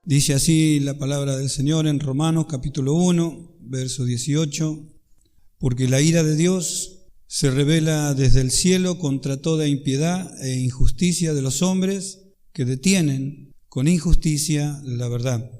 Dice así la palabra del Señor en Romanos capítulo 1, verso 18. Porque la ira de Dios se revela desde el cielo contra toda impiedad e injusticia de los hombres que detienen con injusticia la verdad.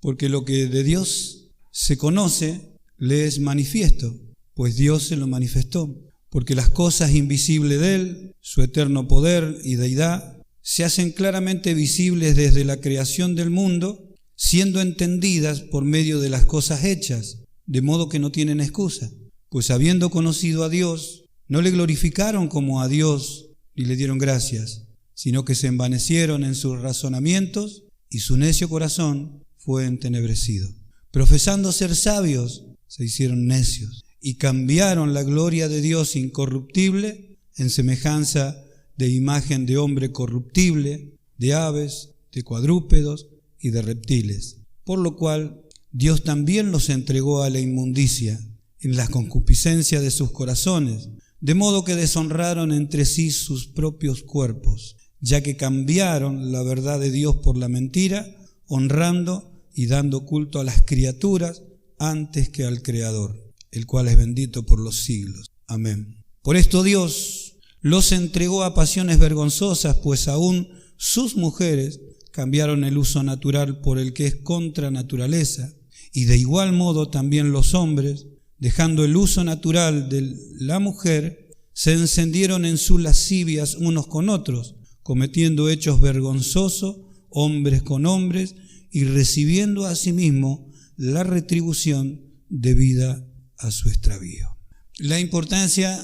Porque lo que de Dios se conoce le es manifiesto, pues Dios se lo manifestó. Porque las cosas invisibles de Él, su eterno poder y deidad, se hacen claramente visibles desde la creación del mundo, siendo entendidas por medio de las cosas hechas, de modo que no tienen excusa. Pues habiendo conocido a Dios, no le glorificaron como a Dios ni le dieron gracias, sino que se envanecieron en sus razonamientos y su necio corazón fue entenebrecido. Profesando ser sabios, se hicieron necios y cambiaron la gloria de Dios incorruptible en semejanza de imagen de hombre corruptible, de aves, de cuadrúpedos y de reptiles. Por lo cual Dios también los entregó a la inmundicia en la concupiscencia de sus corazones, de modo que deshonraron entre sí sus propios cuerpos, ya que cambiaron la verdad de Dios por la mentira, honrando y dando culto a las criaturas antes que al Creador, el cual es bendito por los siglos. Amén. Por esto Dios los entregó a pasiones vergonzosas, pues aún sus mujeres cambiaron el uso natural por el que es contra naturaleza, y de igual modo también los hombres, dejando el uso natural de la mujer, se encendieron en sus lascivias unos con otros, cometiendo hechos vergonzosos, hombres con hombres, y recibiendo asimismo la retribución debida a su extravío. La importancia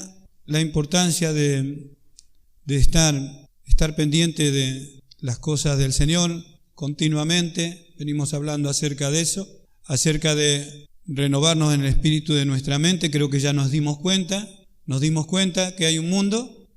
de estar pendiente de las cosas del Señor continuamente. Venimos hablando acerca de eso, acerca de renovarnos en el espíritu de nuestra mente. Creo que ya nos dimos cuenta que hay un mundo,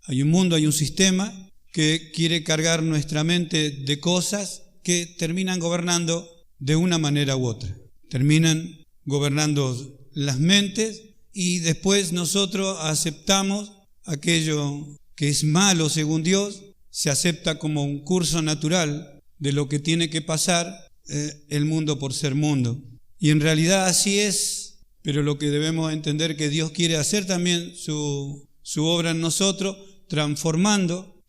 hay un sistema que quiere cargar nuestra mente de cosas que terminan gobernando de una manera u otra. Terminan gobernando las mentes y después nosotros aceptamos aquello que es malo según Dios, se acepta como un curso natural de lo que tiene que pasar el mundo por ser mundo. Y en realidad así es, pero lo que debemos entender que Dios quiere hacer también su obra en nosotros, transformando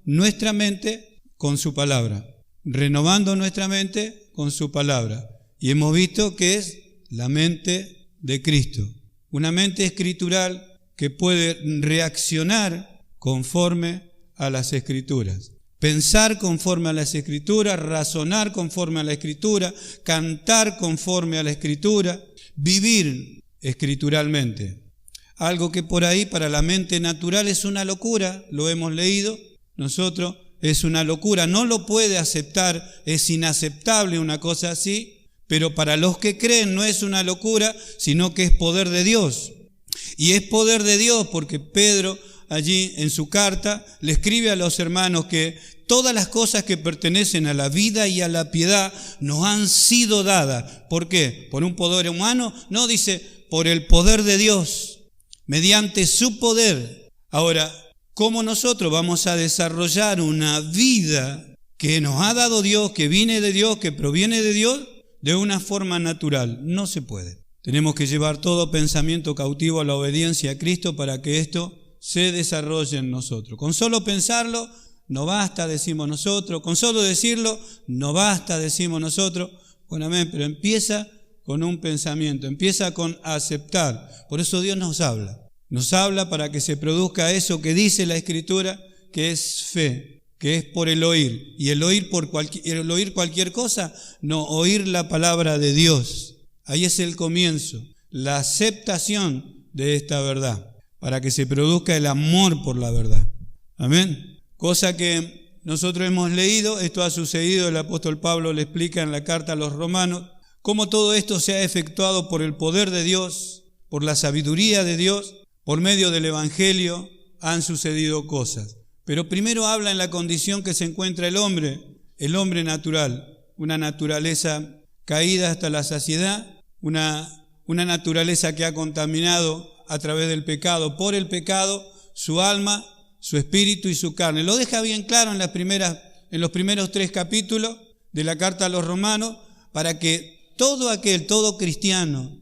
nuestra mente con su palabra, renovando nuestra mente con su palabra. Y hemos visto que es la mente de Cristo, una mente escritural que puede reaccionar conforme a las Escrituras, pensar conforme a las Escrituras, razonar conforme a la Escritura, cantar conforme a la Escritura, vivir escrituralmente. Algo que por ahí para la mente natural es una locura, lo hemos leído nosotros, es una locura, no lo puede aceptar, es inaceptable una cosa así. Pero para los que creen no es una locura, sino que es poder de Dios. Y es poder de Dios porque Pedro allí en su carta le escribe a los hermanos que todas las cosas que pertenecen a la vida y a la piedad nos han sido dadas. ¿Por qué? ¿Por un poder humano? No, dice, por el poder de Dios, mediante su poder. Ahora, ¿cómo nosotros vamos a desarrollar una vida que nos ha dado Dios, que viene de Dios, que proviene de Dios? De una forma natural, no se puede. Tenemos que llevar todo pensamiento cautivo a la obediencia a Cristo para que esto se desarrolle en nosotros. Con solo pensarlo no basta, decimos nosotros. Con solo decirlo no basta, decimos nosotros. Bueno, amén, pero empieza con un pensamiento, empieza con aceptar. Por eso Dios nos habla para que se produzca eso que dice la Escritura, que es fe, que es por el oír. ¿Y el oír el oír cualquier cosa? No, oír la palabra de Dios. Ahí es el comienzo, la aceptación de esta verdad, para que se produzca el amor por la verdad. Amén. Cosa que nosotros hemos leído, esto ha sucedido, el apóstol Pablo le explica en la carta a los romanos, cómo todo esto se ha efectuado por el poder de Dios, por la sabiduría de Dios, por medio del Evangelio han sucedido cosas. Pero primero habla en la condición que se encuentra el hombre natural, una naturaleza caída hasta la saciedad, una naturaleza que ha contaminado a través del pecado, por el pecado, su alma, su espíritu y su carne. Lo deja bien claro en los primeros 3 capítulos, de la carta a los romanos, para que todo cristiano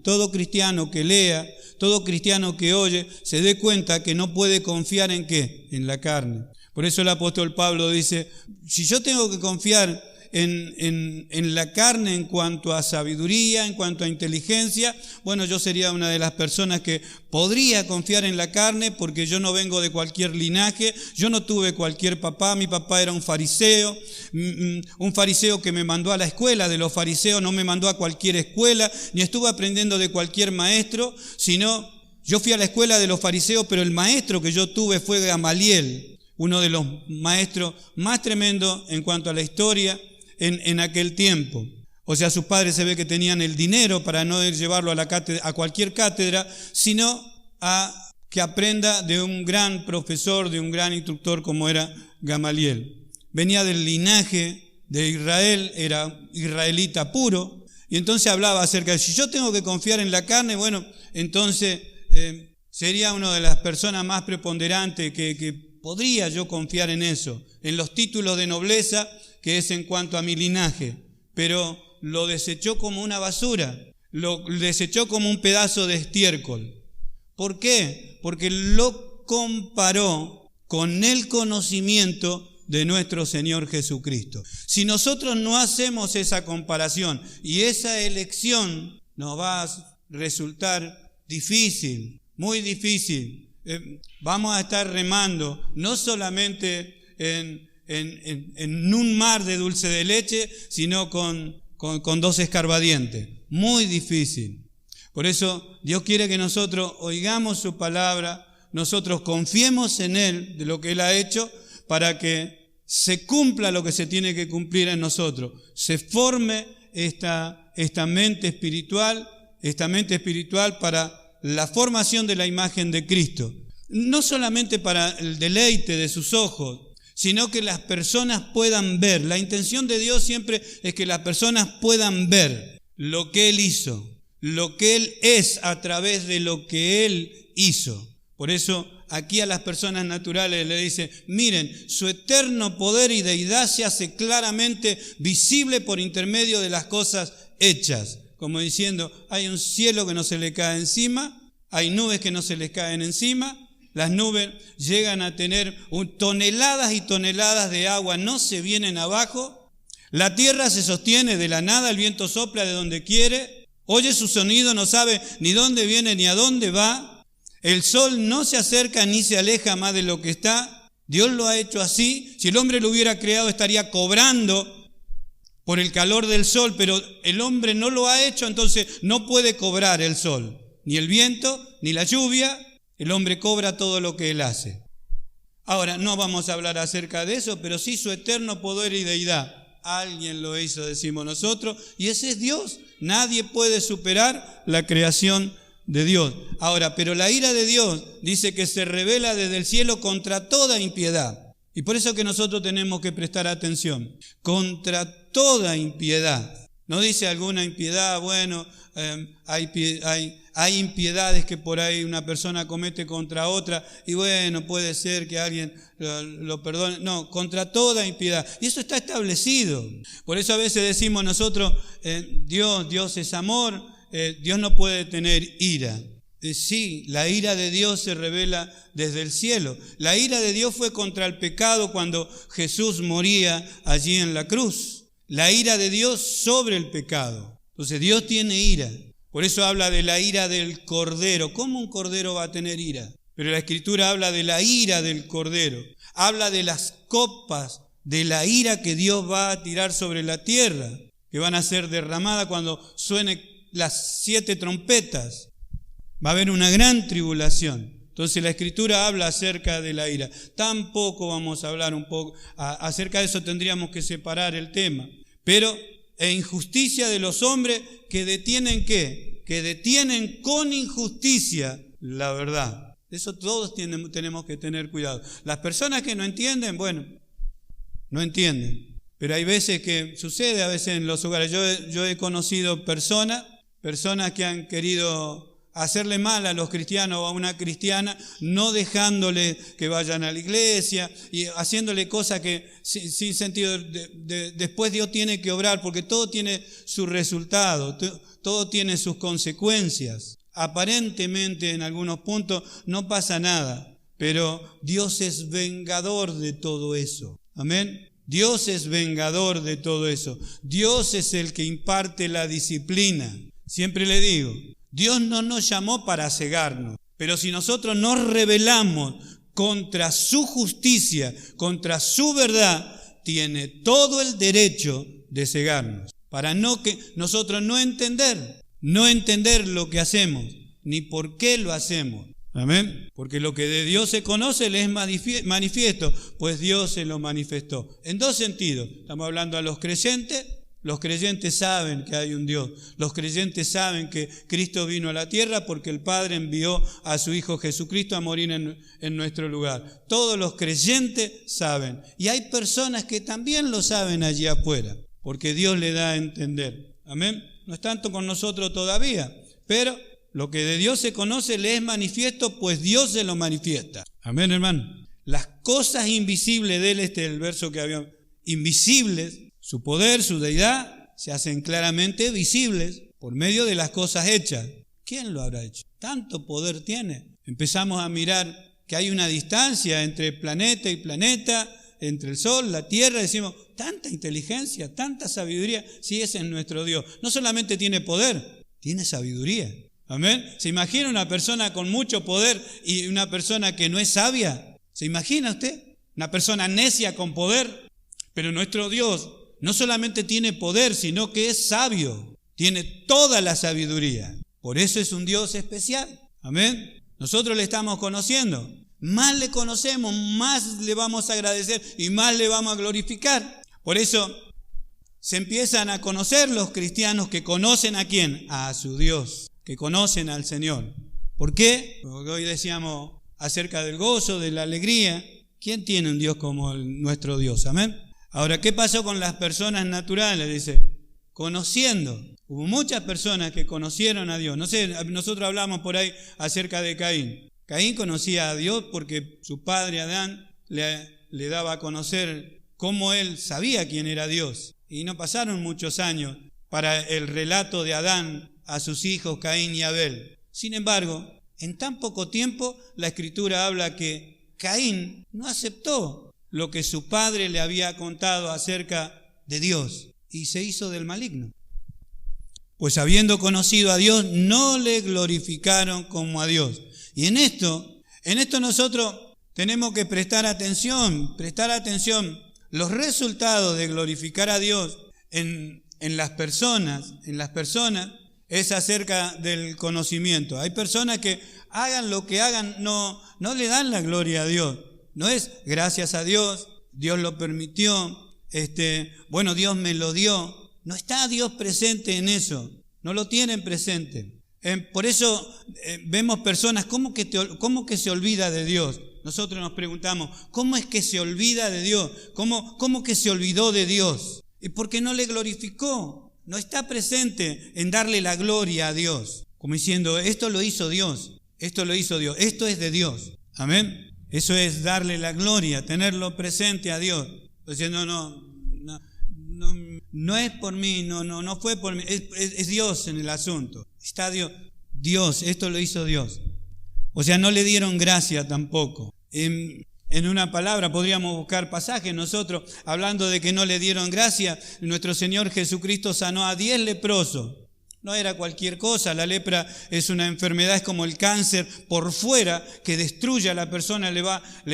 que lea, todo cristiano que oye, se dé cuenta que no puede confiar ¿en qué? En la carne. Por eso el apóstol Pablo dice, si yo tengo que confiar en la carne en cuanto a sabiduría, en cuanto a inteligencia, bueno, yo sería una de las personas que podría confiar en la carne porque yo no vengo de cualquier linaje, yo no tuve cualquier papá, mi papá era un fariseo que me mandó a la escuela de los fariseos, no me mandó a cualquier escuela, ni estuve aprendiendo de cualquier maestro, sino yo fui a la escuela de los fariseos, pero el maestro que yo tuve fue Gamaliel, uno de los maestros más tremendos en cuanto a la historia en aquel tiempo. O sea, sus padres se ve que tenían el dinero para no llevarlo a cualquier cátedra, sino a que aprenda de un gran profesor, de un gran instructor como era Gamaliel. Venía del linaje de Israel, era israelita puro, y entonces hablaba acerca de, si yo tengo que confiar en la carne, bueno, entonces sería una de las personas más preponderantes que podría yo confiar en eso, en los títulos de nobleza, que es en cuanto a mi linaje, pero lo desechó como una basura, lo desechó como un pedazo de estiércol. ¿Por qué? Porque lo comparó con el conocimiento de nuestro Señor Jesucristo. Si nosotros no hacemos esa comparación y esa elección, nos va a resultar difícil, muy difícil. Vamos a estar remando no solamente en un mar de dulce de leche, sino con dos escarbadientes. Muy difícil. Por eso Dios quiere que nosotros oigamos su palabra, nosotros confiemos en Él, de lo que Él ha hecho, para que se cumpla lo que se tiene que cumplir en nosotros. Se forme esta mente espiritual para la formación de la imagen de Cristo. No solamente para el deleite de sus ojos, sino que las personas puedan ver. La intención de Dios siempre es que las personas puedan ver lo que Él hizo, lo que Él es a través de lo que Él hizo. Por eso aquí a las personas naturales le dice, miren, su eterno poder y deidad se hace claramente visible por intermedio de las cosas hechas. Como diciendo, hay un cielo que no se le cae encima, hay nubes que no se les caen encima. Las nubes llegan a tener toneladas y toneladas de agua, no se vienen abajo. La tierra se sostiene de la nada, el viento sopla de donde quiere. Oye su sonido, no sabe ni dónde viene ni a dónde va. El sol no se acerca ni se aleja más de lo que está. Dios lo ha hecho así. Si el hombre lo hubiera creado, estaría cobrando por el calor del sol, pero el hombre no lo ha hecho, entonces no puede cobrar el sol, ni el viento, ni la lluvia. El hombre cobra todo lo que él hace. Ahora, no vamos a hablar acerca de eso, pero sí su eterno poder y deidad. Alguien lo hizo, decimos nosotros, y ese es Dios. Nadie puede superar la creación de Dios. Ahora, pero la ira de Dios dice que se revela desde el cielo contra toda impiedad. Y por eso que nosotros tenemos que prestar atención. Contra toda impiedad. No dice alguna impiedad, bueno, hay impiedades que por ahí una persona comete contra otra y bueno, puede ser que alguien lo perdone. No, contra toda impiedad. Y eso está establecido. Por eso a veces decimos nosotros, Dios es amor, Dios no puede tener ira. Sí, la ira de Dios se revela desde el cielo. La ira de Dios fue contra el pecado cuando Jesús moría allí en la cruz. La ira de Dios sobre el pecado. Entonces Dios tiene ira. Por eso habla de la ira del Cordero. ¿Cómo un Cordero va a tener ira? Pero la Escritura habla de la ira del Cordero. Habla de las copas de la ira que Dios va a tirar sobre la tierra, que van a ser derramadas cuando suenen las 7 trompetas. Va a haber una gran tribulación. Entonces la Escritura habla acerca de la ira. Tampoco vamos a hablar un poco acerca de eso, tendríamos que separar el tema. Pero injusticia de los hombres que detienen ¿qué? Que detienen con injusticia la verdad. Eso todos tenemos que tener cuidado. Las personas que no entienden, bueno, no entienden. Pero hay veces que sucede, a veces en los hogares. Yo he conocido personas que han querido hacerle mal a los cristianos o a una cristiana, no dejándole que vayan a la iglesia y haciéndole cosas que sin sentido. Después Dios tiene que obrar porque todo tiene su resultado, todo tiene sus consecuencias. Aparentemente en algunos puntos no pasa nada, pero Dios es vengador de todo eso. Amén. Dios es vengador de todo eso. Dios es el que imparte la disciplina. Siempre le digo, Dios no nos llamó para cegarnos, pero si nosotros nos rebelamos contra su justicia, contra su verdad, tiene todo el derecho de cegarnos, para que nosotros no entender lo que hacemos, ni por qué lo hacemos. Amén. Porque lo que de Dios se conoce le es manifiesto, pues Dios se lo manifestó. En dos sentidos. Estamos hablando a los creyentes. Los creyentes saben que hay un Dios. Los creyentes saben que Cristo vino a la tierra porque el Padre envió a su Hijo Jesucristo a morir en nuestro lugar. Todos los creyentes saben. Y hay personas que también lo saben allí afuera, porque Dios le da a entender. Amén. No es tanto con nosotros todavía, pero lo que de Dios se conoce le es manifiesto, pues Dios se lo manifiesta. Amén, hermano. Las cosas invisibles de Él, este es el verso que había, invisibles, su poder, su deidad, se hacen claramente visibles por medio de las cosas hechas. ¿Quién lo habrá hecho? Tanto poder tiene. Empezamos a mirar que hay una distancia entre planeta y planeta, entre el sol, la tierra, decimos, tanta inteligencia, tanta sabiduría, sí, ese es nuestro Dios. No solamente tiene poder, tiene sabiduría. Amén. ¿Se imagina una persona con mucho poder y una persona que no es sabia? ¿Se imagina usted? Una persona necia con poder. Pero nuestro Dios no solamente tiene poder, sino que es sabio. Tiene toda la sabiduría. Por eso es un Dios especial. Amén. Nosotros le estamos conociendo. Más le conocemos, más le vamos a agradecer y más le vamos a glorificar. Por eso se empiezan a conocer los cristianos que conocen ¿a quién? A su Dios. Que conocen al Señor. ¿Por qué? Porque hoy decíamos acerca del gozo, de la alegría. ¿Quién tiene un Dios como nuestro Dios? Amén. Ahora, ¿qué pasó con las personas naturales? Dice, conociendo. Hubo muchas personas que conocieron a Dios. No sé, nosotros hablamos por ahí acerca de Caín. Caín conocía a Dios porque su padre Adán le daba a conocer cómo él sabía quién era Dios. Y no pasaron muchos años para el relato de Adán a sus hijos Caín y Abel. Sin embargo, en tan poco tiempo la Escritura habla que Caín no aceptó lo que su padre le había contado acerca de Dios y se hizo del maligno. Pues habiendo conocido a Dios, no le glorificaron como a Dios. Y en esto nosotros tenemos que prestar atención. Los resultados de glorificar a Dios en las personas, es acerca del conocimiento. Hay personas que hagan lo que hagan, no le dan la gloria a Dios. No es gracias a Dios, Dios lo permitió, Dios me lo dio. No está Dios presente en eso, no lo tienen presente. Por eso vemos personas, ¿cómo que se olvida de Dios? Nosotros nos preguntamos, ¿cómo es que se olvida de Dios? ¿Cómo que se olvidó de Dios? ¿Y por qué no le glorificó? No está presente en darle la gloria a Dios, como diciendo, esto lo hizo Dios, esto es de Dios. Amén. Eso es darle la gloria, tenerlo presente a Dios. Diciendo, no es por mí, no fue por mí, es Dios en el asunto. Está Dios, esto lo hizo Dios. O sea, no le dieron gracia tampoco. En una palabra podríamos buscar pasajes nosotros hablando de que no le dieron gracia. Nuestro Señor Jesucristo sanó a 10 leprosos. No era cualquier cosa, la lepra es una enfermedad, es como el cáncer por fuera que destruye a la persona, le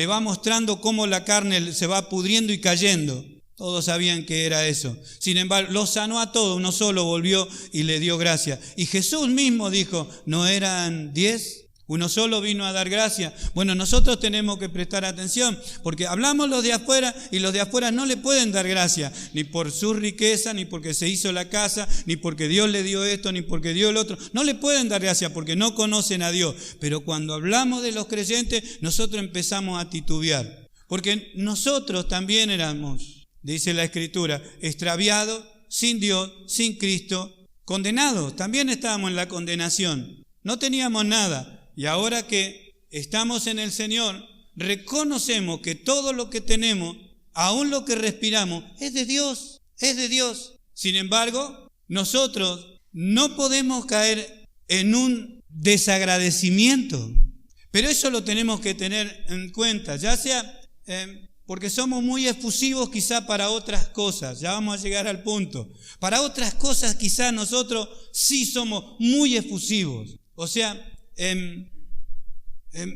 va mostrando cómo la carne se va pudriendo y cayendo. Todos sabían que era eso. Sin embargo, los sanó a todos, uno solo volvió y le dio gracia. Y Jesús mismo dijo, ¿no eran 10? Uno solo vino a dar gracia. Bueno, nosotros tenemos que prestar atención, porque hablamos los de afuera y los de afuera no le pueden dar gracia, ni por su riqueza, ni porque se hizo la casa, ni porque Dios le dio esto, ni porque dio el otro. No le pueden dar gracia porque no conocen a Dios. Pero cuando hablamos de los creyentes, nosotros empezamos a titubear, porque nosotros también éramos, dice la Escritura, extraviados, sin Dios, sin Cristo, condenados. También estábamos en la condenación. no teníamos nada. Y ahora que estamos en el Señor, reconocemos que todo lo que tenemos, aún lo que respiramos, es de Dios, es de Dios. Sin embargo, nosotros no podemos caer en un desagradecimiento, pero eso lo tenemos que tener en cuenta, ya sea porque somos muy efusivos quizá para otras cosas, ya vamos a llegar al punto. Para otras cosas quizá nosotros sí somos muy efusivos, o sea,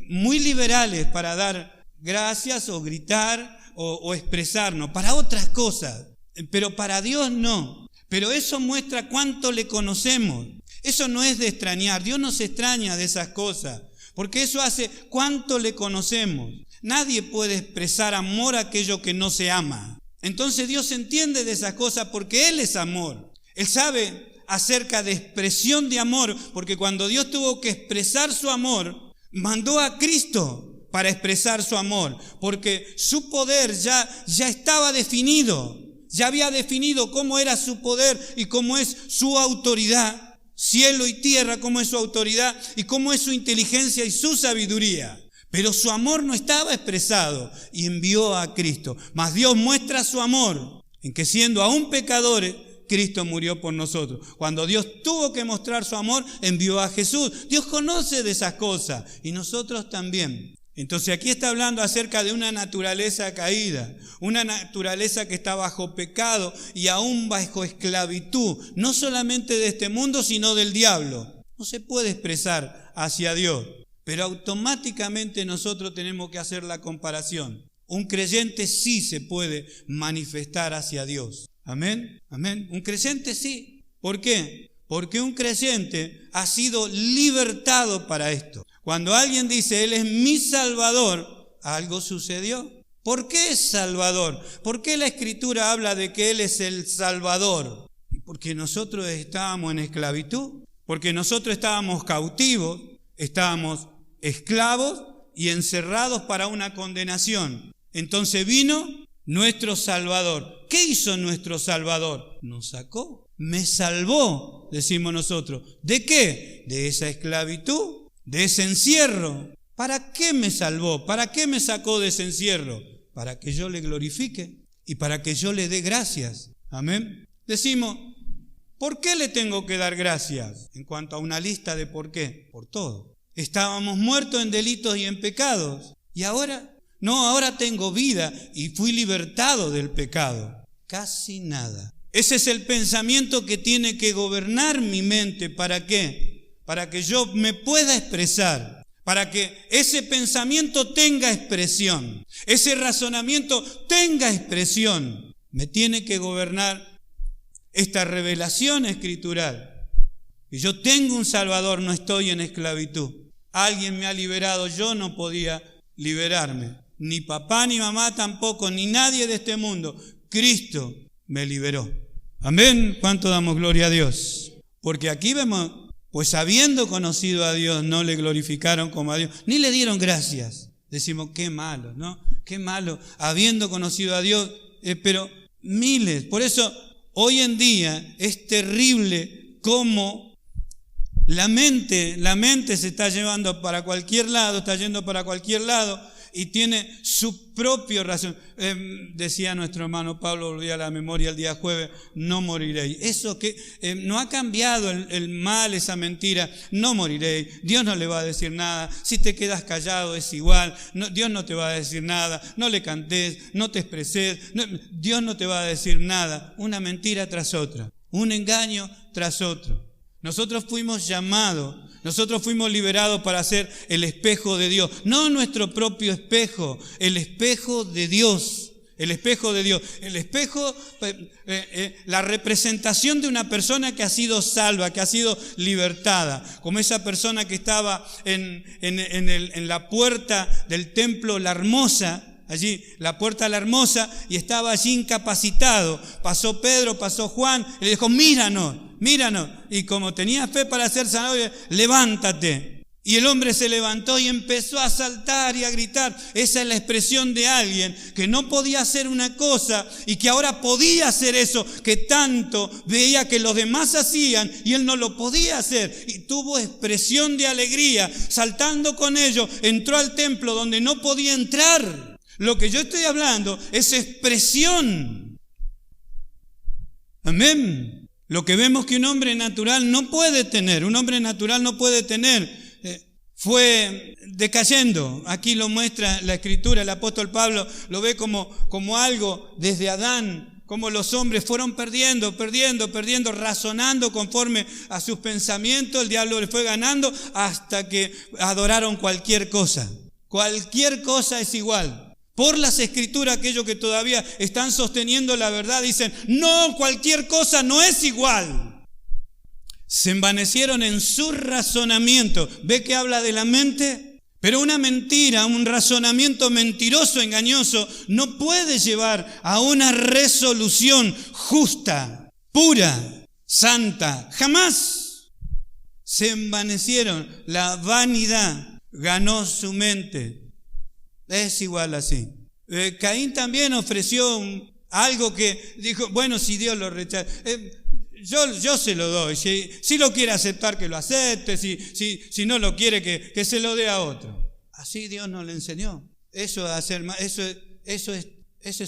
muy liberales para dar gracias o gritar o expresarnos, para otras cosas, pero para Dios no. Pero eso muestra cuánto le conocemos. Eso no es de extrañar, Dios no se extraña de esas cosas, porque eso hace cuánto le conocemos. Nadie puede expresar amor a aquello que no se ama. Entonces Dios entiende de esas cosas porque Él es amor. Él sabe acerca de expresión de amor, porque cuando Dios tuvo que expresar su amor, mandó a Cristo para expresar su amor, porque su poder ya estaba definido, ya había definido cómo era su poder y cómo es su autoridad, cielo y tierra, cómo es su autoridad y cómo es su inteligencia y su sabiduría. Pero su amor no estaba expresado y envió a Cristo. Mas Dios muestra su amor en que siendo aún pecadores, Cristo murió por nosotros. Cuando Dios tuvo que mostrar su amor, envió a Jesús. Dios conoce de esas cosas y nosotros también. Entonces aquí está hablando acerca de una naturaleza caída, una naturaleza que está bajo pecado y aún bajo esclavitud, no solamente de este mundo, sino del diablo. No se puede expresar hacia Dios. Pero automáticamente nosotros tenemos que hacer la comparación. Un creyente sí se puede manifestar hacia Dios. Amén, amén. Un creyente sí. ¿Por qué? Porque un creyente ha sido libertado para esto. Cuando alguien dice, Él es mi Salvador, algo sucedió. ¿Por qué es Salvador? ¿Por qué la Escritura habla de que Él es el Salvador? Porque nosotros estábamos en esclavitud, porque nosotros estábamos cautivos, estábamos esclavos y encerrados para una condenación. Entonces vino nuestro Salvador. ¿Qué hizo nuestro Salvador? Nos sacó, me salvó, decimos nosotros. ¿De qué? De esa esclavitud, de ese encierro. ¿Para qué me salvó? ¿Para qué me sacó de ese encierro? Para que yo le glorifique y para que yo le dé gracias. Amén. Decimos, ¿por qué le tengo que dar gracias? En cuanto a una lista de por qué. Por todo. Estábamos muertos en delitos y en pecados. ¿Y ahora? No, ahora tengo vida y fui libertado del pecado. Casi nada. Ese es el pensamiento que tiene que gobernar mi mente. ¿Para qué? Para que yo me pueda expresar. Para que ese pensamiento tenga expresión. Ese razonamiento tenga expresión. Me tiene que gobernar esta revelación escritural. Y yo tengo un Salvador, no estoy en esclavitud. Alguien me ha liberado, yo no podía liberarme. Ni papá ni mamá tampoco, ni nadie de este mundo. Cristo me liberó. Amén. ¿Cuánto damos gloria a Dios? Porque aquí vemos, pues habiendo conocido a Dios, no le glorificaron como a Dios, ni le dieron gracias. Decimos, qué malo, ¿no? Qué malo, habiendo conocido a Dios, pero miles. Por eso, hoy en día es terrible cómo la mente se está llevando para cualquier lado, está yendo para cualquier lado y tiene su propia razón. Decía nuestro hermano Pablo, volvía a la memoria el día jueves, no moriréis. Eso que no ha cambiado el mal, esa mentira, no moriréis. Dios no le va a decir nada. Si te quedas callado es igual. No, Dios no te va a decir nada. No le cantes, no te expreses. No, Dios no te va a decir nada. Una mentira tras otra, un engaño tras otro. Nosotros fuimos llamados, nosotros fuimos liberados para ser el espejo de Dios. No nuestro propio espejo, el espejo de Dios. El espejo de Dios. El espejo, la representación de una persona que ha sido salva, que ha sido libertada. Como esa persona que estaba en la puerta del templo La Hermosa. Allí, la puerta de La Hermosa, y estaba allí incapacitado. Pasó Pedro, pasó Juan, y le dijo, míranos. Y como tenía fe para ser sanado, levántate. Y el hombre se levantó y empezó a saltar y a gritar. Esa es la expresión de alguien que no podía hacer una cosa y que ahora podía hacer eso que tanto veía que los demás hacían y él no lo podía hacer. Y tuvo expresión de alegría, saltando con ellos, entró al templo donde no podía entrar. Lo que yo estoy hablando es expresión. Amén. Lo que vemos que un hombre natural no puede tener, fue decayendo. Aquí lo muestra la Escritura, el apóstol Pablo lo ve como algo desde Adán, como los hombres fueron perdiendo, razonando conforme a sus pensamientos, el diablo le fue ganando hasta que adoraron cualquier cosa. Cualquier cosa es igual. Por las Escrituras, aquellos que todavía están sosteniendo la verdad dicen, no, cualquier cosa no es igual. Se envanecieron en su razonamiento. ¿Ve que habla de la mente? Pero una mentira, un razonamiento mentiroso, engañoso, no puede llevar a una resolución justa, pura, santa. Jamás. Se envanecieron. La vanidad ganó su mente. Es igual así. Caín también ofreció algo que dijo, bueno, si Dios lo rechaza. Yo se lo doy, si lo quiere aceptar que lo acepte, si no lo quiere que se lo dé a otro. Así Dios nos lo enseñó. Eso es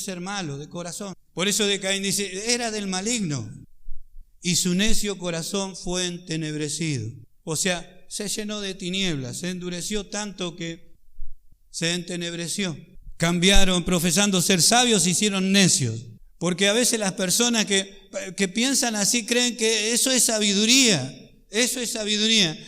ser malo de corazón. Por eso de Caín dice, era del maligno y su necio corazón fue entenebrecido. O sea, se llenó de tinieblas, se endureció tanto que se entenebreció. Cambiaron, profesando ser sabios, se hicieron necios. Porque a veces las personas que piensan así creen que eso es sabiduría. Eso es sabiduría.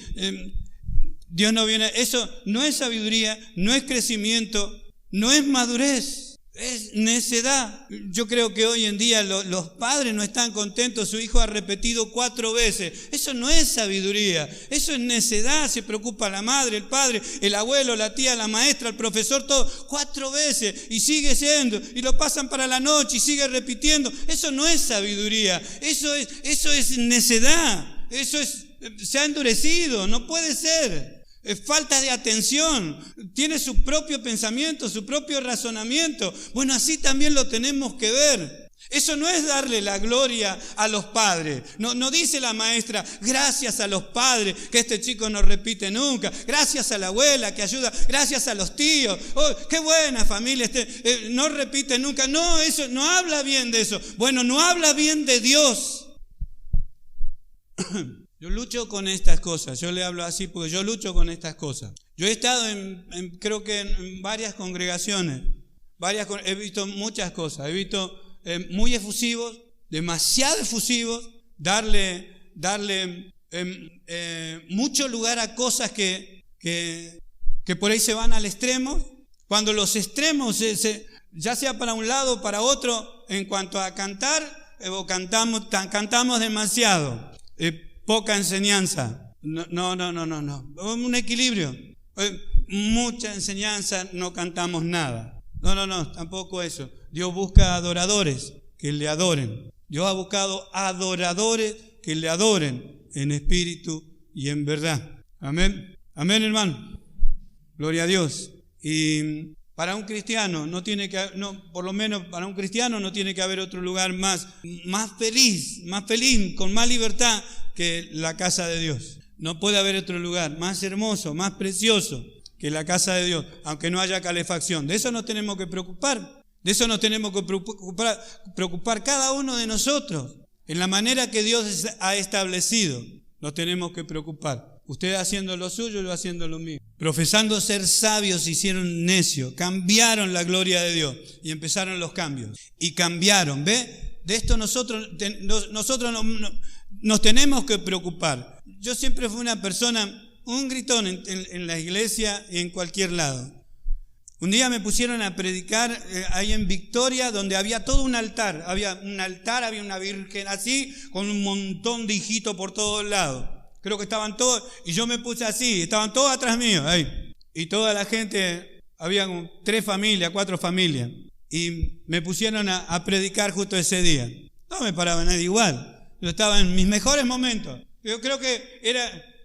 Dios no viene. Eso no es sabiduría, no es crecimiento, no es madurez. Es necedad. Yo creo que hoy en día los padres no están contentos. Su hijo ha repetido 4 veces. Eso no es sabiduría. Eso es necedad. Se preocupa la madre, el padre, el abuelo, la tía, la maestra, el profesor, todo. 4 veces. Y sigue siendo. Y lo pasan para la noche y sigue repitiendo. Eso no es sabiduría. Eso es necedad. Se ha endurecido. No puede ser. Es falta de atención, tiene su propio pensamiento, su propio razonamiento. Bueno, así también lo tenemos que ver. Eso no es darle la gloria a los padres. No dice la maestra, gracias a los padres, que este chico no repite nunca. Gracias a la abuela que ayuda, gracias a los tíos. Oh, qué buena familia, no repite nunca. No, eso no habla bien de eso. Bueno, no habla bien de Dios. Yo lucho con estas cosas, yo le hablo así porque yo lucho con estas cosas. Yo he estado creo que en varias congregaciones, he visto muchas cosas, he visto muy efusivos, demasiado efusivos, darle mucho lugar a cosas que por ahí se van al extremo, cuando los extremos, ya sea para un lado o para otro, en cuanto a cantar, cantamos demasiado. Poca enseñanza. No. Un equilibrio. Mucha enseñanza, no cantamos nada. No, tampoco eso. Dios busca adoradores que le adoren. Dios ha buscado adoradores que le adoren en espíritu y en verdad. Amén. Amén, hermano. Gloria a Dios. Y para un cristiano por lo menos para un cristiano no tiene que haber otro lugar más feliz, con más libertad que la casa de Dios. No puede haber otro lugar más hermoso, más precioso que la casa de Dios, aunque no haya calefacción. De eso nos tenemos que preocupar. De eso nos tenemos que preocupar cada uno de nosotros. En la manera que Dios ha establecido, nos tenemos que preocupar. Ustedes haciendo lo suyo, yo haciendo lo mío. Profesando ser sabios, se hicieron necios, cambiaron la gloria de Dios y empezaron los cambios. Y cambiaron, ¿ve? De esto nosotros nos tenemos que preocupar. Yo siempre fui una persona, un gritón en la iglesia y en cualquier lado. Un día me pusieron a predicar ahí en Victoria, donde había todo un altar. Había una virgen así, con un montón de hijitos por todos lados. Creo que estaban todos, y yo me puse así, estaban todos atrás mío, ahí. Y toda la gente, había como 4 familias. Y me pusieron a predicar justo ese día. No me paraba nadie igual. Yo estaba en mis mejores momentos. Yo creo que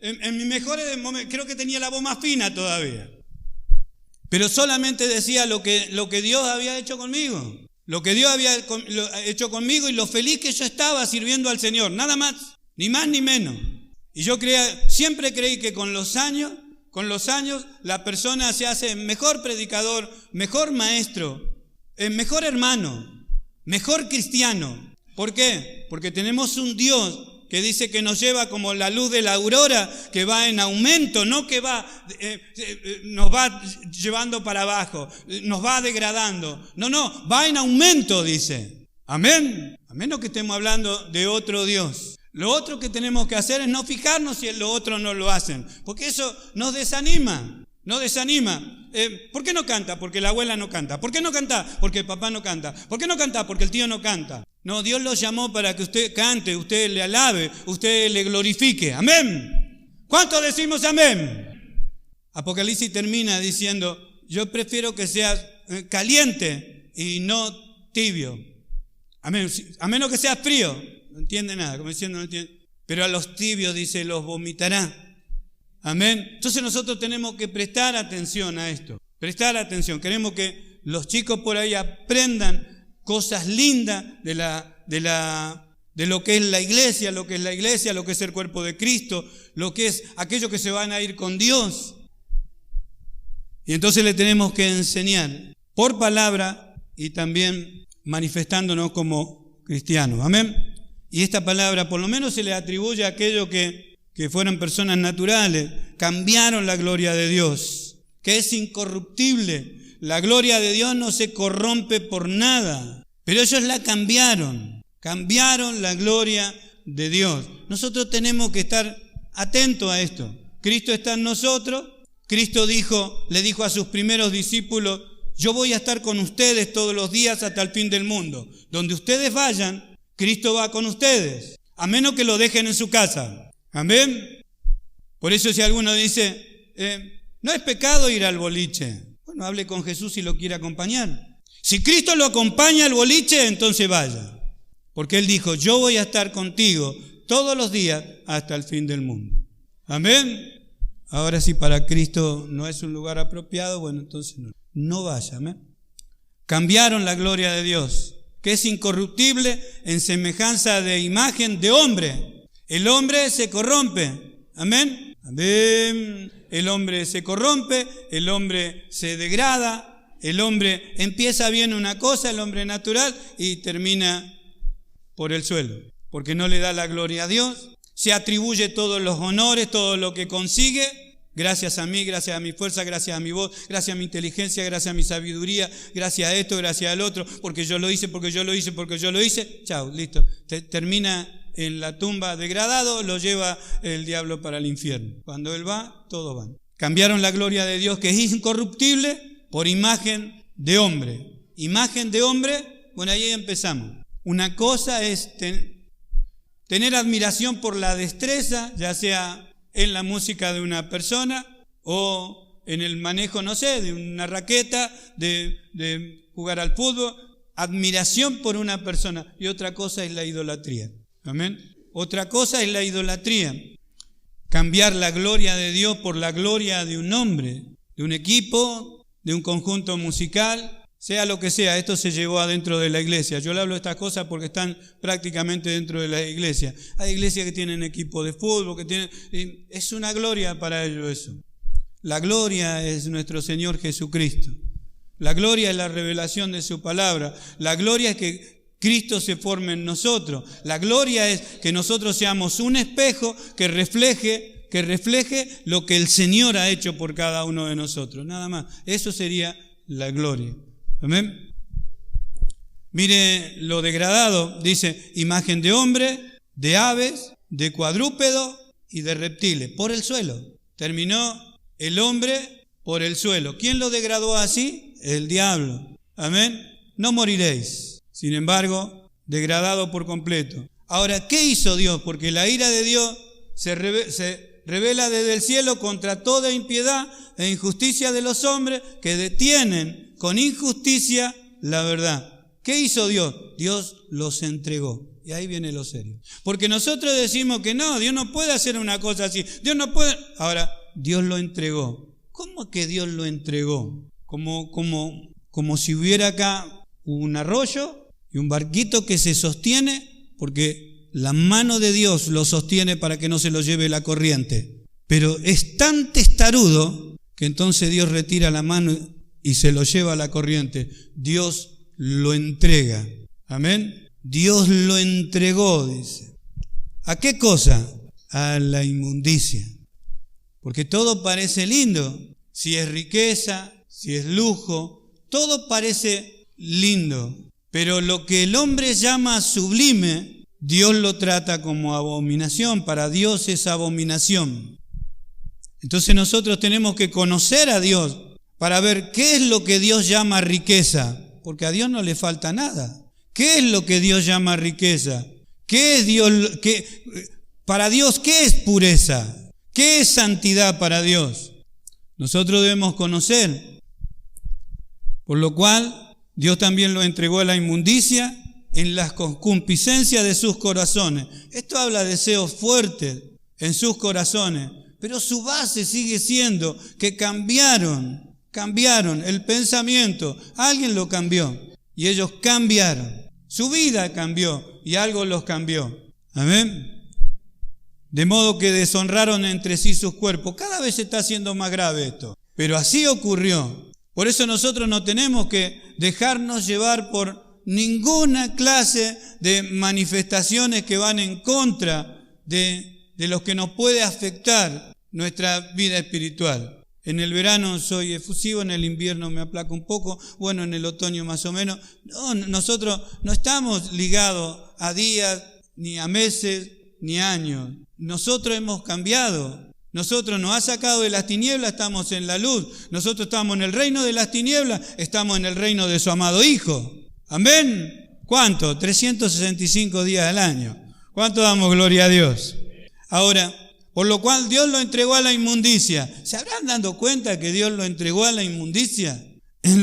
en mis mejores momentos, creo que tenía la voz más fina todavía. Pero solamente decía lo que Dios había hecho conmigo. Lo que Dios había hecho conmigo y lo feliz que yo estaba sirviendo al Señor. Nada más ni menos. Y yo siempre creí que con los años, la persona se hace mejor predicador, mejor maestro, mejor hermano, mejor cristiano. ¿Por qué? Porque tenemos un Dios que dice que nos lleva como la luz de la aurora, que va en aumento, no que nos va llevando para abajo, nos va degradando. No, va en aumento, dice. Amén. A menos que estemos hablando de otro Dios. Lo otro que tenemos que hacer es no fijarnos si los otros no lo hacen, porque eso nos desanima. ¿Por qué no canta? Porque la abuela no canta. ¿Por qué no canta? Porque el papá no canta. ¿Por qué no canta? Porque el tío no canta. No, Dios lo llamó para que usted cante, usted le alabe, usted le glorifique. Amén. ¿Cuántos decimos amén? Apocalipsis termina diciendo, yo prefiero que seas caliente y no tibio. Amén. A menos que seas frío. No entiende nada, como diciendo no entiende. Pero a los tibios, dice, los vomitará. Amén. Entonces nosotros tenemos que prestar atención a esto. Prestar atención. Queremos que los chicos por ahí aprendan cosas lindas de lo que es la iglesia, lo que es el cuerpo de Cristo, lo que es aquellos que se van a ir con Dios. Y entonces le tenemos que enseñar por palabra y también manifestándonos como cristianos. Amén. Y esta palabra por lo menos se le atribuye a aquellos que fueron personas naturales, cambiaron la gloria de Dios, que es incorruptible. La gloria de Dios no se corrompe por nada, pero ellos la cambiaron la gloria de Dios. Nosotros tenemos que estar atentos a esto. Cristo está en nosotros. Cristo le dijo a sus primeros discípulos, yo voy a estar con ustedes todos los días hasta el fin del mundo. Donde ustedes vayan, Cristo va con ustedes, a menos que lo dejen en su casa. Amén. Por eso si alguno dice, no es pecado ir al boliche. Bueno, hable con Jesús si lo quiere acompañar. Si Cristo lo acompaña al boliche, entonces vaya. Porque Él dijo, yo voy a estar contigo todos los días hasta el fin del mundo. Amén. Ahora si para Cristo no es un lugar apropiado, bueno, entonces no vaya. Amén. Cambiaron la gloria de Dios, que es incorruptible en semejanza de imagen de hombre. El hombre se corrompe. Amén. Amén. El hombre se corrompe, el hombre se degrada, el hombre empieza bien una cosa, el hombre natural, y termina por el suelo, porque no le da la gloria a Dios, se atribuye todos los honores, todo lo que consigue, gracias a mí, gracias a mi fuerza, gracias a mi voz, gracias a mi inteligencia, gracias a mi sabiduría, gracias a esto, gracias al otro, porque yo lo hice, chao, listo, termina en la tumba degradado, lo lleva el diablo para el infierno. Cuando él va, todos van. Cambiaron la gloria de Dios, que es incorruptible, por imagen de hombre. Imagen de hombre, bueno, ahí empezamos. Una cosa es tener admiración por la destreza, ya sea en la música de una persona o en el manejo, no sé, de una raqueta, de jugar al fútbol. Admiración por una persona. Y otra cosa es la idolatría. Amén. Otra cosa es la idolatría. Cambiar la gloria de Dios por la gloria de un hombre, de un equipo, de un conjunto musical, sea lo que sea. Esto se llevó adentro de la iglesia. Yo le hablo de estas cosas porque están prácticamente dentro de la iglesia. Hay iglesias que tienen equipo de fútbol, es una gloria para ellos eso. La gloria es nuestro Señor Jesucristo. La gloria es la revelación de su palabra. La gloria es que Cristo se forme en nosotros. La gloria es que nosotros seamos un espejo que refleje lo que el Señor ha hecho por cada uno de nosotros. Nada más. Eso sería la gloria. Amén. Mire lo degradado. Dice, imagen de hombre, de aves, de cuadrúpedo y de reptiles. Por el suelo. Terminó el hombre por el suelo. ¿Quién lo degradó así? El diablo. Amén. No moriréis. Sin embargo, degradado por completo. Ahora, ¿qué hizo Dios? Porque la ira de Dios se revela desde el cielo contra toda impiedad e injusticia de los hombres que detienen con injusticia la verdad. ¿Qué hizo Dios? Dios los entregó. Y ahí viene lo serio. Porque nosotros decimos que no, Dios no puede hacer una cosa así. Dios no puede. Ahora, Dios lo entregó. ¿Cómo que Dios lo entregó? Como si hubiera acá un arroyo y un barquito que se sostiene, porque la mano de Dios lo sostiene para que no se lo lleve la corriente. Pero es tan testarudo que entonces Dios retira la mano y se lo lleva a la corriente. Dios lo entrega. Amén. Dios lo entregó, dice. ¿A qué cosa? A la inmundicia. Porque todo parece lindo. Si es riqueza, si es lujo, todo parece lindo. Pero lo que el hombre llama sublime, Dios lo trata como abominación. Para Dios es abominación. Entonces nosotros tenemos que conocer a Dios para ver qué es lo que Dios llama riqueza. Porque a Dios no le falta nada. ¿Qué es lo que Dios llama riqueza? ¿Qué es Dios? Para Dios, ¿qué es pureza? ¿Qué es santidad para Dios? Nosotros debemos conocer. Por lo cual, Dios también lo entregó a la inmundicia en las concupiscencias de sus corazones. Esto habla de deseos fuertes en sus corazones. Pero su base sigue siendo que cambiaron el pensamiento. Alguien lo cambió y ellos cambiaron. Su vida cambió y algo los cambió. Amén. De modo que deshonraron entre sí sus cuerpos. Cada vez se está haciendo más grave esto. Pero así ocurrió. Por eso nosotros no tenemos que dejarnos llevar por ninguna clase de manifestaciones que van en contra de los que nos puede afectar nuestra vida espiritual. En el verano soy efusivo, en el invierno me aplaco un poco, bueno, en el otoño más o menos. No, nosotros no estamos ligados a días, ni a meses, ni a años. Nosotros hemos cambiado. Nosotros nos ha sacado de las tinieblas, estamos en la luz. Nosotros estamos en el reino de las tinieblas, estamos en el reino de su amado Hijo. Amén. ¿Cuánto? 365 días al año. ¿Cuánto damos gloria a Dios? Ahora, por lo cual Dios lo entregó a la inmundicia. ¿Se habrán dado cuenta que Dios lo entregó a la inmundicia? En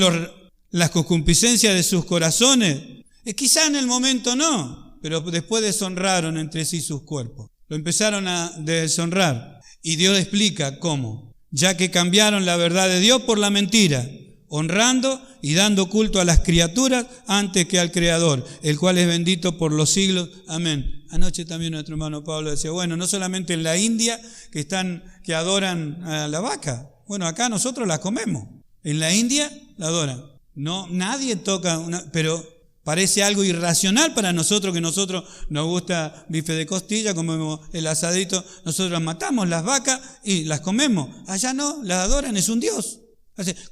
las concupiscencias de sus corazones. Quizá en el momento no, pero después deshonraron entre sí sus cuerpos. Lo empezaron a deshonrar. Y Dios explica cómo. Ya que cambiaron la verdad de Dios por la mentira, honrando y dando culto a las criaturas antes que al Creador, el cual es bendito por los siglos. Amén. Anoche también nuestro hermano Pablo decía, bueno, no solamente en la India que adoran a la vaca. Bueno, acá nosotros la comemos. En la India la adoran. No, nadie toca pero parece algo irracional para nosotros, que nosotros nos gusta bife de costilla, comemos el asadito, nosotros matamos las vacas y las comemos. Allá no, las adoran, es un Dios.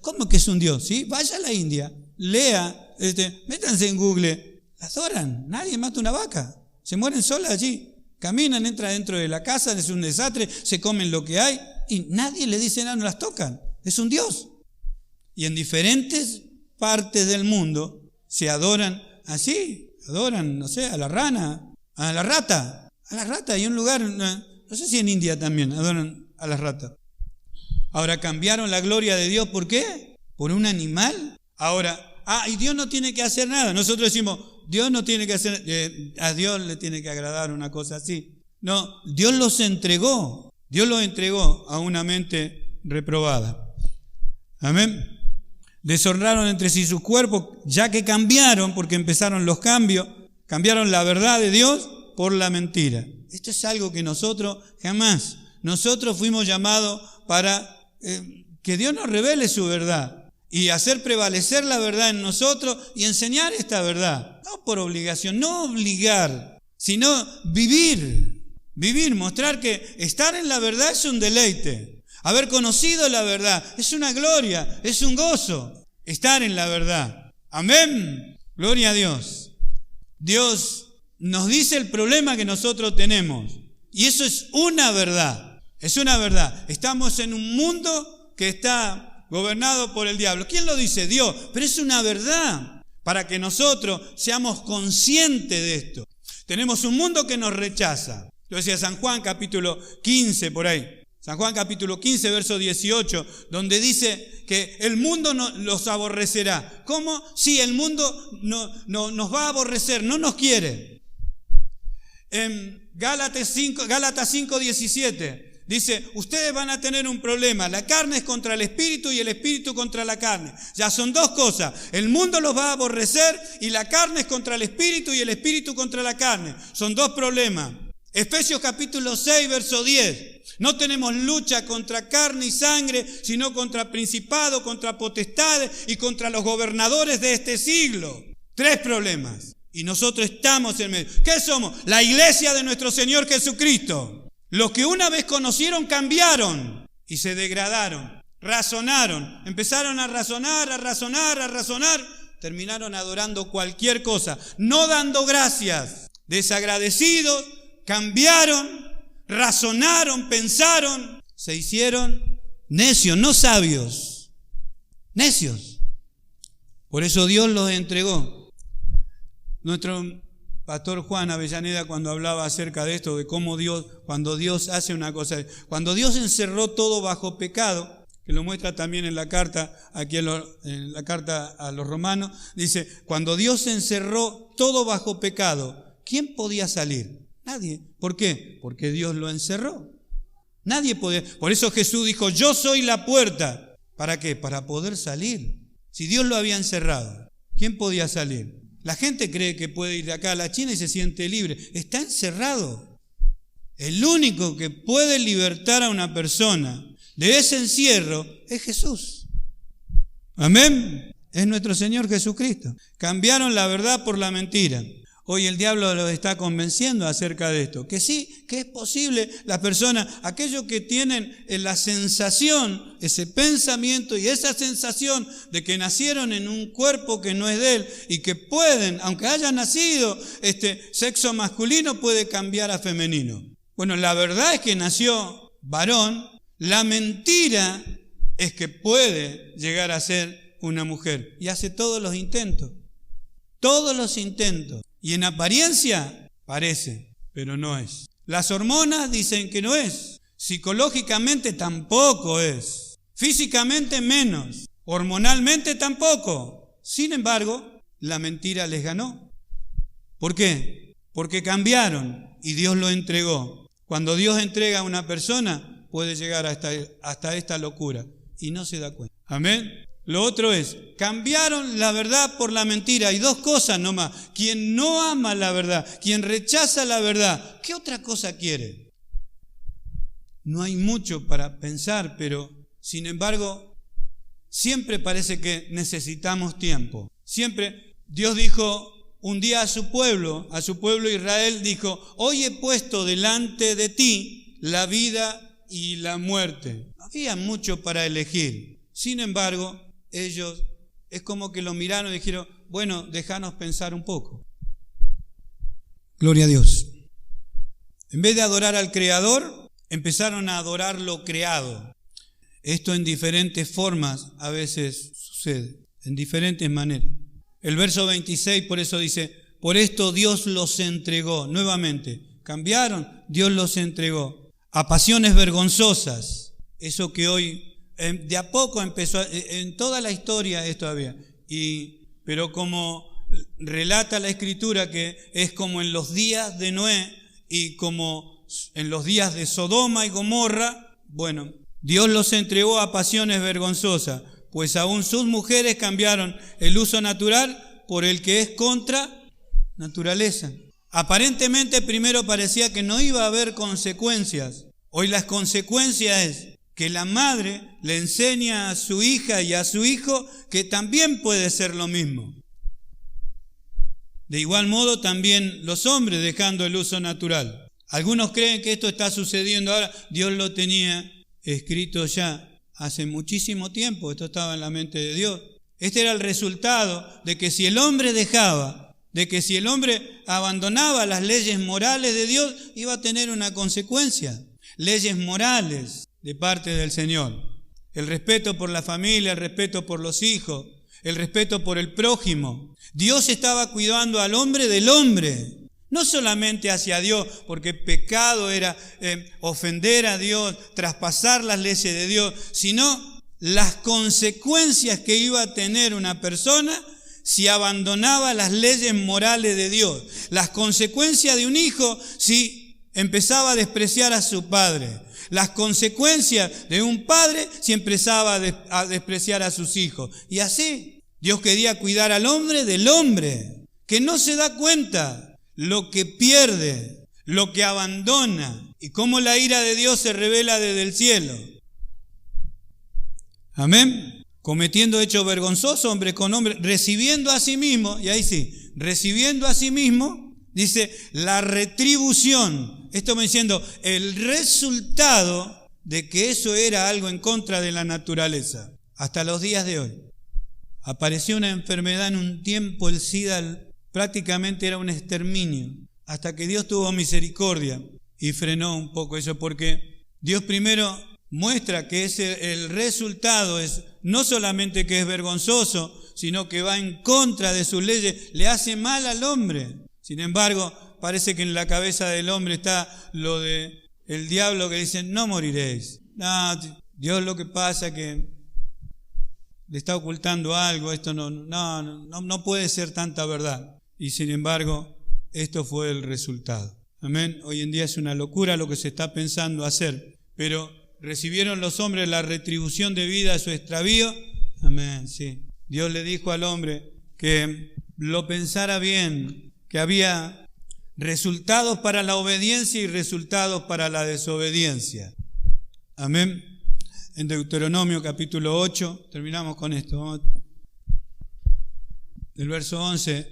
¿Cómo que es un Dios? ¿Sí? Vaya a la India, lea, métanse en Google, las adoran, nadie mata una vaca. Se mueren solas allí, caminan, entran dentro de la casa, es un desastre, se comen lo que hay y nadie le dice nada, no las tocan. Es un Dios. Y en diferentes partes del mundo se adoran así, adoran, no sé, a la rana, a la rata. Hay un lugar, no sé si en India también adoran a las ratas. Ahora cambiaron la gloria de Dios, ¿por qué? ¿Por un animal? Ahora, y Dios no tiene que hacer nada. Nosotros decimos, Dios no tiene que hacer, a Dios le tiene que agradar una cosa así. No, Dios los entregó a una mente reprobada. Amén. Deshonraron entre sí sus cuerpos, ya que cambiaron, porque empezaron los cambios, cambiaron la verdad de Dios por la mentira. Esto es algo que nosotros nosotros fuimos llamados para que Dios nos revele su verdad. Y hacer prevalecer la verdad en nosotros y enseñar esta verdad. No por obligación, no obligar, sino vivir, mostrar que estar en la verdad es un deleite. Haber conocido la verdad es una gloria, es un gozo. Estar en la verdad. Amén. Gloria a Dios. Dios nos dice el problema que nosotros tenemos. Y eso es una verdad. Es una verdad. Estamos en un mundo que está gobernado por el diablo. ¿Quién lo dice? Dios. Pero es una verdad para que nosotros seamos conscientes de esto. Tenemos un mundo que nos rechaza. Lo decía San Juan, capítulo 15, por ahí. San Juan capítulo 15, verso 18, donde dice que el mundo los aborrecerá. ¿Cómo? Sí, el mundo nos va a aborrecer, no nos quiere. En Gálatas 5, 17 dice, ustedes van a tener un problema, la carne es contra el espíritu y el espíritu contra la carne. Ya son dos cosas, el mundo los va a aborrecer y la carne es contra el espíritu y el espíritu contra la carne. Son dos problemas. Efesios capítulo 6, verso 10. No tenemos lucha contra carne y sangre, sino contra principados, contra potestades y contra los gobernadores de este siglo. Tres problemas. Y nosotros estamos en medio. ¿Qué somos? La iglesia de nuestro Señor Jesucristo. Los que una vez conocieron cambiaron y se degradaron, razonaron, empezaron a razonar, terminaron adorando cualquier cosa, no dando gracias, desagradecidos, cambiaron, razonaron, pensaron, se hicieron necios, no sabios, necios. Por eso Dios los entregó. Nuestro pastor Juan Avellaneda, cuando hablaba acerca de esto, de cómo cuando Dios hace una cosa, cuando Dios encerró todo bajo pecado, que lo muestra también en la carta, aquí en la carta a los romanos, dice, cuando Dios encerró todo bajo pecado, ¿quién podía salir? Nadie. ¿Por qué? Porque Dios lo encerró. Nadie podía. Por eso Jesús dijo, yo soy la puerta. ¿Para qué? Para poder salir. Si Dios lo había encerrado, ¿quién podía salir? La gente cree que puede ir de acá a la China y se siente libre. Está encerrado. El único que puede libertar a una persona de ese encierro es Jesús. Amén. Es nuestro Señor Jesucristo. Cambiaron la verdad por la mentira. Hoy el diablo los está convenciendo acerca de esto. Que sí, que es posible. Las personas, aquellos que tienen la sensación, ese pensamiento y esa sensación de que nacieron en un cuerpo que no es de él y que pueden, aunque hayan nacido sexo masculino, puede cambiar a femenino. Bueno, la verdad es que nació varón. La mentira es que puede llegar a ser una mujer. Y hace todos los intentos. Todos los intentos. Y en apariencia parece, pero no es. Las hormonas dicen que no es. Psicológicamente tampoco es. Físicamente menos. Hormonalmente tampoco. Sin embargo, la mentira les ganó. ¿Por qué? Porque cambiaron y Dios lo entregó. Cuando Dios entrega a una persona, puede llegar hasta esta locura y no se da cuenta. Amén. Lo otro es, cambiaron la verdad por la mentira. Hay dos cosas nomás. Quien no ama la verdad, quien rechaza la verdad, ¿qué otra cosa quiere? No hay mucho para pensar, pero sin embargo, siempre parece que necesitamos tiempo. Siempre Dios dijo un día a su pueblo Israel, dijo, hoy he puesto delante de ti la vida y la muerte. No había mucho para elegir. Sin embargo, ellos es como que lo miraron y dijeron, bueno, déjanos pensar un poco. Gloria a Dios. En vez de adorar al Creador, empezaron a adorar lo creado. Esto en diferentes formas a veces sucede, en diferentes maneras. El verso 26 por eso dice, por esto Dios los entregó. Nuevamente, cambiaron, Dios los entregó a pasiones vergonzosas. Eso que hoy de a poco empezó, en toda la historia esto había, pero como relata la Escritura que es como en los días de Noé y como en los días de Sodoma y Gomorra, bueno, Dios los entregó a pasiones vergonzosas, pues aún sus mujeres cambiaron el uso natural por el que es contra naturaleza. Aparentemente primero parecía que no iba a haber consecuencias. Hoy las consecuencias es que la madre le enseña a su hija y a su hijo que también puede ser lo mismo. De igual modo también los hombres dejando el uso natural. Algunos creen que esto está sucediendo ahora. Dios lo tenía escrito ya hace muchísimo tiempo. Esto estaba en la mente de Dios. Este era el resultado de que si el hombre si el hombre abandonaba las leyes morales de Dios, iba a tener una consecuencia. Leyes morales de parte del Señor. El respeto por la familia, el respeto por los hijos, el respeto por el prójimo. Dios estaba cuidando al hombre del hombre, No solamente hacia Dios, porque pecado era ofender a Dios, traspasar las leyes de Dios, sino las consecuencias que iba a tener una persona si abandonaba las leyes morales de Dios. Las consecuencias de un hijo si empezaba a despreciar a su padre. Las consecuencias de un padre si empezaba a despreciar a sus hijos. Y así, Dios quería cuidar al hombre del hombre, que no se da cuenta lo que pierde, lo que abandona, y cómo la ira de Dios se revela desde el cielo. Amén. Cometiendo hechos vergonzosos, hombre con hombre, recibiendo a sí mismo, y ahí sí, recibiendo a sí mismo, dice, la retribución. Esto me diciendo, el resultado de que eso era algo en contra de la naturaleza. Hasta los días de hoy. Apareció una enfermedad en un tiempo, el SIDA prácticamente era un exterminio, hasta que Dios tuvo misericordia y frenó un poco eso, porque Dios primero muestra que el resultado es no solamente que es vergonzoso, sino que va en contra de sus leyes, le hace mal al hombre. Sin embargo, parece que en la cabeza del hombre está lo de el diablo que dice, no moriréis. No, Dios lo que pasa que le está ocultando algo, esto no puede ser tanta verdad. Y sin embargo, esto fue el resultado. Amén. Hoy en día es una locura lo que se está pensando hacer, pero ¿recibieron los hombres la retribución debida a su extravío? Amén, sí. Dios le dijo al hombre que lo pensara bien, que había resultados para la obediencia y resultados para la desobediencia. Amén. En Deuteronomio capítulo 8, terminamos con esto. Vamos del verso 11,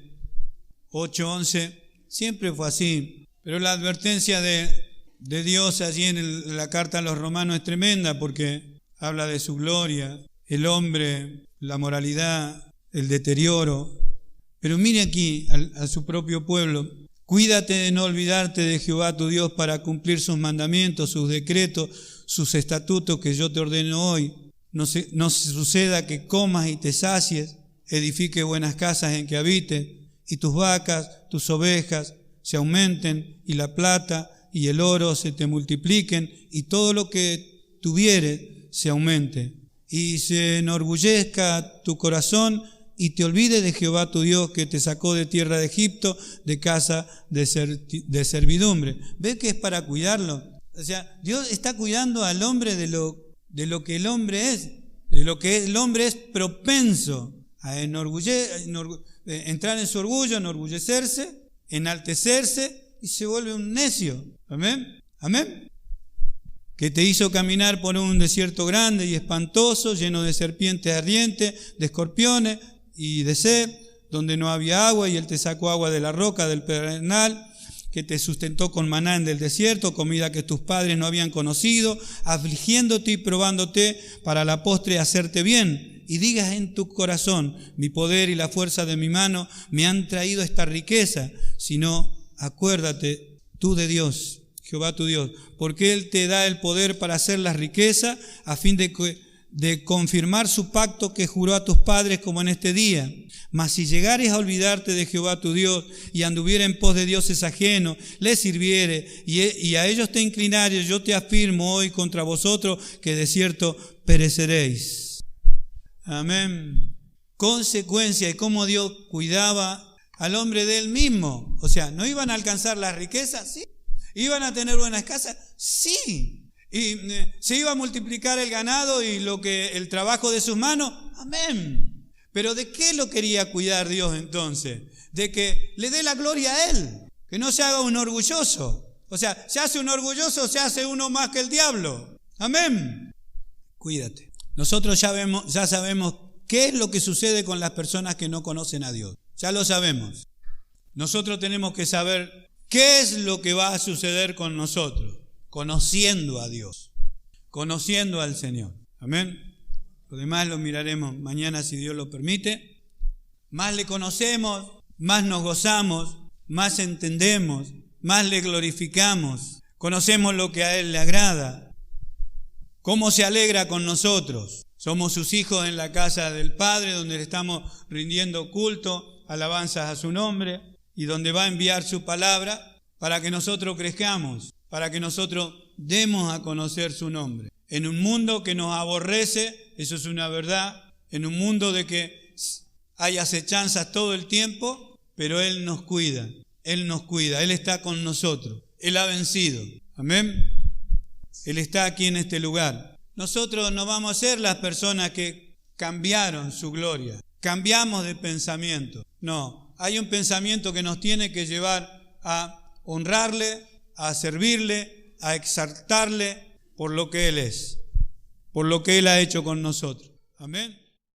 8:11, siempre fue así, pero la advertencia de Dios allí en la carta a los romanos es tremenda porque habla de su gloria, el hombre, la moralidad, el deterioro. Pero mire aquí a su propio pueblo, cuídate de no olvidarte de Jehová tu Dios para cumplir sus mandamientos, sus decretos, sus estatutos que yo te ordeno hoy. No suceda que comas y te sacies, edifique buenas casas en que habites, y tus vacas, tus ovejas se aumenten, y la plata y el oro se te multipliquen, y todo lo que tuvieres se aumente. Y se enorgullezca tu corazón, y te olvides de Jehová tu Dios que te sacó de tierra de Egipto, de casa de servidumbre. ¿Ves que es para cuidarlo? O sea, Dios está cuidando al hombre de lo que el hombre es, de lo que el hombre es propenso a entrar en su orgullo, enorgullecerse, enaltecerse y se vuelve un necio. Amén. Amén. Que te hizo caminar por un desierto grande y espantoso, lleno de serpientes ardientes, de escorpiones y de sed, donde no había agua, y Él te sacó agua de la roca del pedernal, que te sustentó con maná en el desierto, comida que tus padres no habían conocido, afligiéndote y probándote para la postre hacerte bien. Y digas en tu corazón, mi poder y la fuerza de mi mano me han traído esta riqueza, sino acuérdate tú de Dios, Jehová tu Dios, porque Él te da el poder para hacer las riquezas a fin de confirmar su pacto que juró a tus padres como en este día. Mas si llegares a olvidarte de Jehová tu Dios y anduviera en pos de dioses ajenos, les sirviere y a ellos te inclinares, yo te afirmo hoy contra vosotros que de cierto pereceréis. Amén. Consecuencia de cómo Dios cuidaba al hombre de Él mismo. O sea, ¿no iban a alcanzar las riquezas? Sí. ¿Iban a tener buenas casas? Sí. ¿Y se iba a multiplicar el ganado y el trabajo de sus manos? Amén. Pero ¿de qué lo quería cuidar Dios entonces? De que le dé la gloria a Él, que no se haga un orgulloso. O sea, se hace un orgulloso, se hace uno más que el diablo. Amén. Cuídate. Nosotros ya sabemos qué es lo que sucede con las personas que no conocen a Dios. Ya lo sabemos. Nosotros tenemos que saber qué es lo que va a suceder con nosotros, conociendo a Dios, conociendo al Señor. Amén. Lo demás lo miraremos mañana si Dios lo permite. Más le conocemos, más nos gozamos, más entendemos, más le glorificamos. Conocemos lo que a Él le agrada. Cómo se alegra con nosotros. Somos sus hijos en la casa del Padre, donde le estamos rindiendo culto, alabanzas a su nombre. y donde va a enviar su palabra para que nosotros crezcamos, para que nosotros demos a conocer su nombre. En un mundo que nos aborrece, eso es una verdad, en un mundo de que hay acechanzas todo el tiempo, pero Él nos cuida, Él está con nosotros, Él ha vencido. Amén. Él está aquí en este lugar. Nosotros no vamos a ser las personas que cambiaron su gloria, cambiamos de pensamiento. No, hay un pensamiento que nos tiene que llevar a honrarle, a servirle, a exaltarle por lo que Él es, por lo que Él ha hecho con nosotros. Amén.